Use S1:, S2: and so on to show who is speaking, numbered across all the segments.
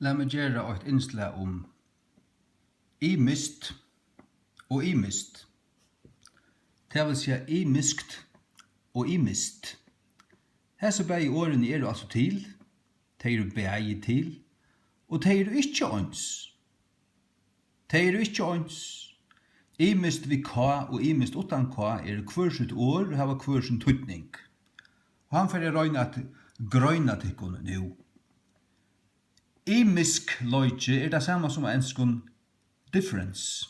S1: La meg gjøre et innslag om imist og imist. Det vil si imiskt og imist. Hese begge årene altså til, de begge til, og de ikke ons. De ikke ons. Imist vi K og imist utan K hver sitt år og har hver sin tøytning. Og han får røyne at grøyna tikkene nå. Imisk loyge det samme som enskun difference.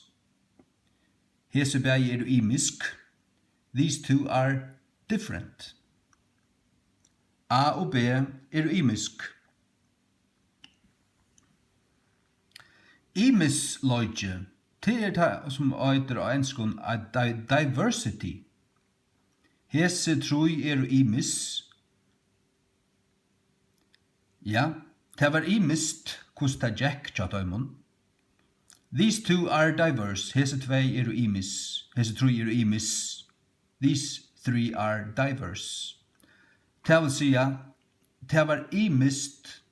S1: Hese begge imisk. These two are different. A og B imisk. Imis loyge det som øyder enskun diversity. Hese troi imis. Ja, det var imist kusta Jack tjataumon. These two are diverse. Hese tvei imis. Hese troi imis. These three are diverse. Det vil si, det var imist.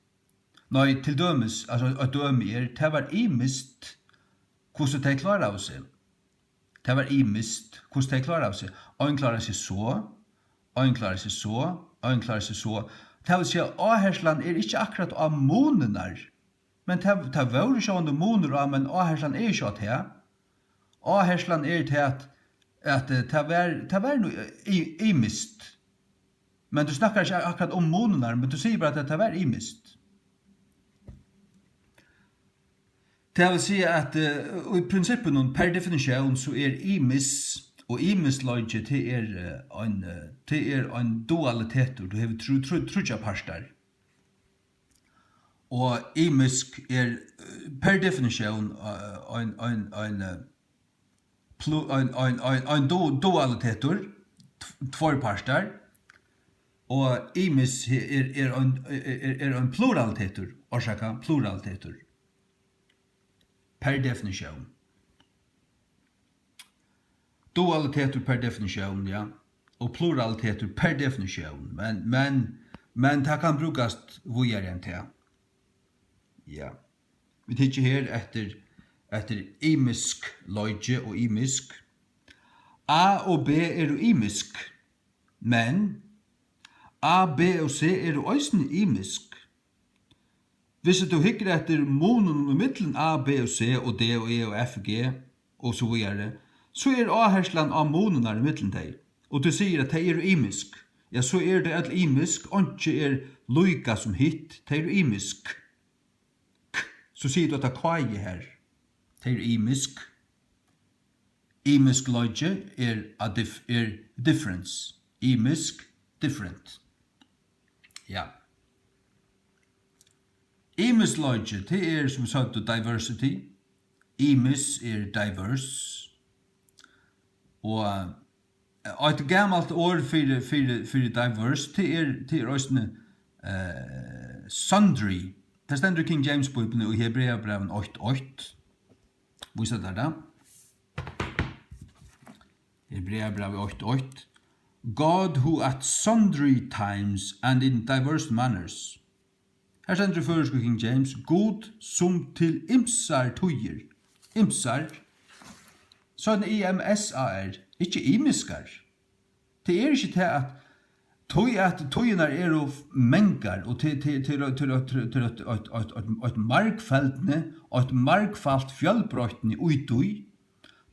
S1: Nei, til dømes, altså at døme det var imist hvordan de klarer av seg. Det var imist hvordan de klarer av seg. Ein klarer seg så, ein klarer seg så, ein klarer seg så. Det vil si at avherslan ikke akkurat av måneder, men det var ikke av måneder, men avherslan ikke av det. Avherslan til at det var noe imist. Men du snakker ikke akkurat om måneder, men du sier bare at det var imist. Det vil si at i prinsippen, per definisjon, så imis og imisløyge til en dualitet, du har trutja parstar. Og imisk per definisjon en dualitetur, tvær parstar, og imis en pluralitetur, orsaka pluralitetur. Per definisjon. Dualitetur per definisjon, ja, og pluralitetur per definisjon, men det kan brukast vujere enn det. Ja. Vi tikker her etter imisk loyge og imisk. A og B imisk, men A, B og C også imisk. Hvis du hikker etter monen i middelen A, B og C og D og E og F og G og så videre, så avherslan av monenar i middelen deg. Og du sier at de imisk. Ja, så det alt imisk, og ikke loika som hit, de imisk. Så sier du at det kvaje her. De imisk. Imisk loyge difference. Imisk, different. Ja. Imis loyge, det som sagt diversity. Imis diverse. Og et gammalt ord for diverse, det også sundry. Det stender King James Bibelen og Hebreabrevet 8:8. Hvor er det da? Hebreabrevet 8:8. God who at sundry times and in diverse manners. Her stender først King James, God som til imsar tøyer. Imsar. Sånn IMSAR, ikke imiskar. Det ikke til at tøyene og mengar, og til et markfeltene, og et markfalt fjallbrøytene utøy.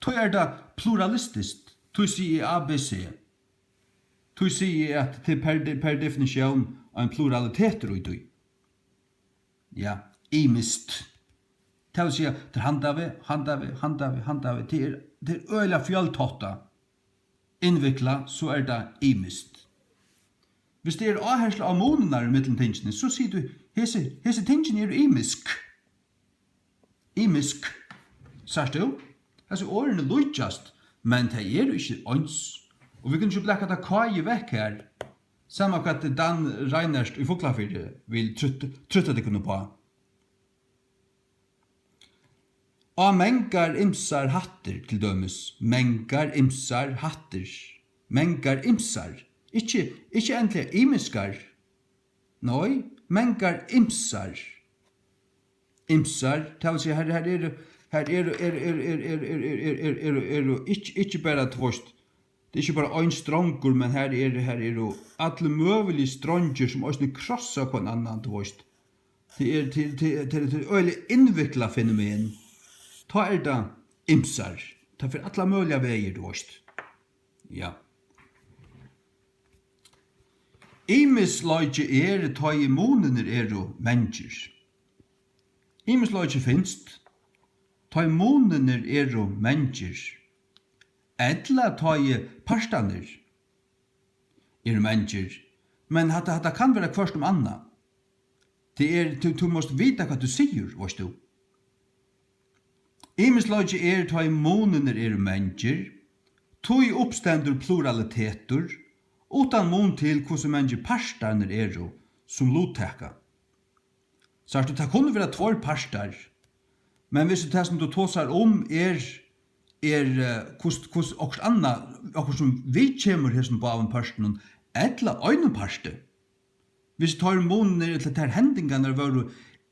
S1: Tøy det pluralistisk. Tøy sier ABC. Tøy sier at det per definisjon en pluralitet utøy. Ja, imist. Det vil si at det handave, det øyla fjalltotta innvikla, så det imist. Hvis det avhersla av måneder i mitteltingene, så sier du, hese tingene imisk. Imisk, sier du? Altså, årene lujtjast, men det ikke ons. Og vi kan ikke blekke det kaje vekk her, samme at Dan Reinerst i Fuglafyrde vil trutta det kunne på. Og mengar imsar hatter til dømes. Mengar imsar hatter. Mengar imsar. Ikke endelig imiskar. Nei, mengar imsar. imsar, det vil si her ikke bare tvost, det er ikke bare ein strongur, men her er alle møvelige stronger som også krossar på en annan tvost. Det er øyelig innvikla fenomen. Ta det imsar, ta for alle mulige veier tvost. Ja. Imisløyge ta immuner mennesker. Imisløyge finst, ta immuner mennesker. Edla ta i parstaner mennesker. Men hatta kan være kvart anna. Det du måst vita hva du sier, varst du. Imisløyge ta immuner mennesker. Tui uppstendur pluralitetur, utan mun til hvordan mange parstaner som lutteka. Så det kunne være tvær parstar, men hvis det som du tåsar hvordan okkur anna, okkur som vi kjemur hesson på av parsten, etla øyne parste. Hvis du tar munnen til der hendingarna var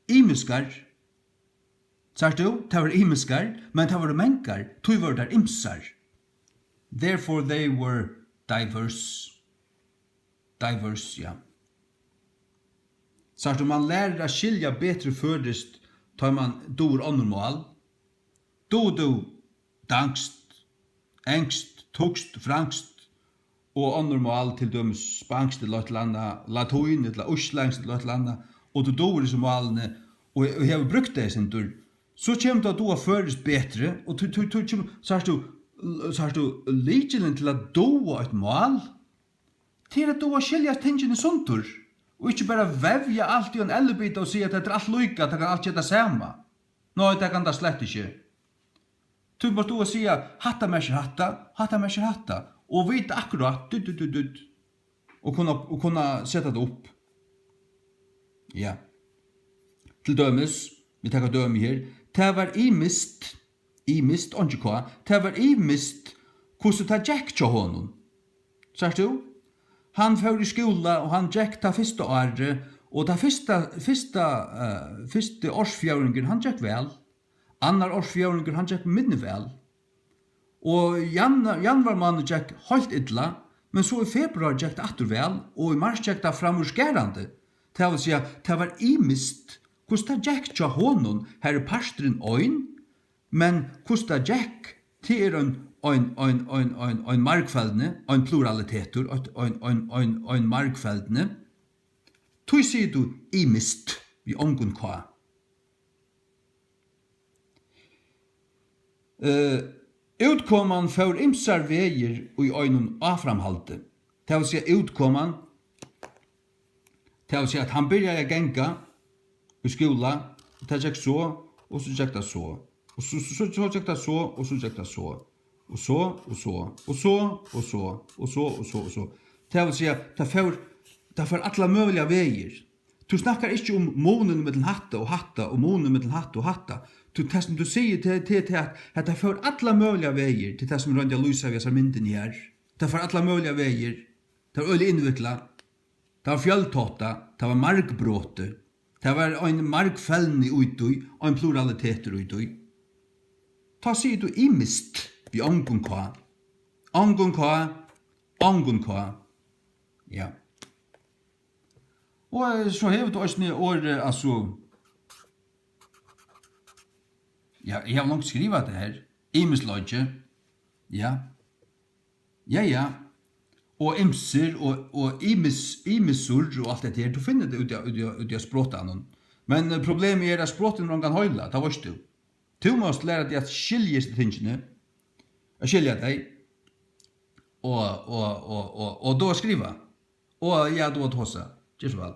S1: imiskar, så du, det var imiskar, men det var menkar, tui var der imsar. Therefore they were diverse. Diverse, ja. Så man lærer å skilja betre først, tar man dår åndermål. Du, dangst, engst, tugst, frangst, og åndermål til dømes spangst til et landa, latoin til uslangst til et landa, og du dår disse målene, og jeg har brukt det sin tur, så kommer du å først betre, og så har du likelen til at doa et mål, til at doa skilja tingene suntur, og ikke bare vevja alt i en ellebit og si at det er alt lykka, at det kan alt gjøre det samme. Nå, det kan det slett ikke. Du må doa si hatta mesjer hatta, og vite akkurat, og kunne sette det opp. Ja. Til dømes, vi tar døme her, det var imist, ikke hva, det var imist hvordan det gikk til honom. Sørst du? Han fører i skola, og han gikk til første året, og til første årsfjøringen, han gikk vel. Annar årsfjøringen, han gikk minne vel. Og januarmannen gikk helt illa, men så i februar gikk det atter vel, og i mars gikk det framursgerande. Det vil si at det var imist hvordan det gikk til honom, her parsteren øyn, men hvordan det gikk til ein markfeldne, ein pluralitetur, ein markfeldne. Tui sier du imist vi omgun kva. Utkomman får imsar veier og i øynun aframhalte. Det vil si utkomman, det vil si at han byrja å genga i skola, det gikk så, og så gikk det så. Og så gikk det så, og så gikk det så. Og så. Det vil si at det får alle mulige veier. Du snakkar ikke om månen mellom hatta og månen mellom hatta og hatta. Det som du sier til at det får alle mulige veier til det som Rønja Lysa vi har mynden her. Det får alle mulige veier. Det var øyelig innvikla. Det var fjelltåta. Det var markbråte. Det var en markfellende utøy og en pluraliteter utøy. Ta sier du imist vi angun kva. Ja. Og så hever du også nye året, altså, ja, jeg har langt skrivet det her, imisløyge, ja, og imser, og imisur, og alt dette her, du finner det ut av språtene, men problemet er at språtene man kan høyla, det var du. Du måst lære deg at skiljes til tingene, å skilja deg, og da skriva, og ja, da tåsa, ikke så vel.